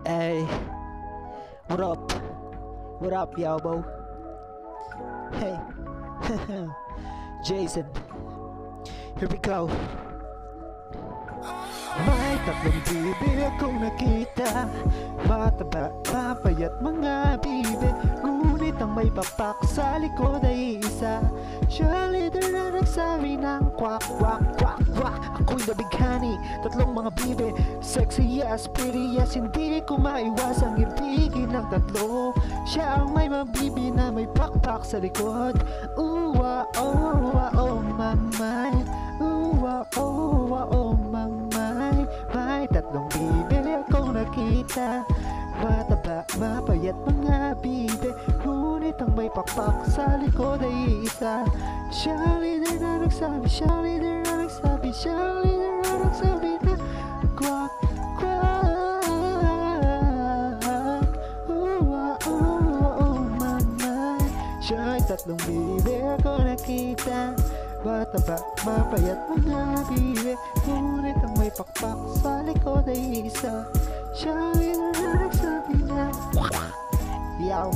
Hey, what up? What up, Yaubo? Hey, Jason, here we go. May tatlong bibi akong nakita, mataba, mapayat mga bibi, ngunit ang may papak sa likod ay isa. Cheerleader na nagsabi ng kwak, kwak, kwak, kwak. Ako'y nabighani, tatlong mga bibi, sexy yes, pretty yes, hindi ko maiwasang ibigin ng tatlo. Siya ang may mabibi na may pakpak sa likod. Uwa, oh, oh, mamay. Uwa, oh, mamay. May tatlong bibi akong nakita, mataba, mapayat mga bibi, ngunit ang may pakpak sa likod ay isa. Cheerleader na nagsabi, cheerleader na nagsabi, cheerleader na nagsabi na kwak, kwak. Uwa, oh, mamay. Siya ay tatlong bibi ako nakita, mataba, mapayat mga bibi, ngunit ang may pakpak sa likod ay isa. Cheerleader na nagsabi na Yow.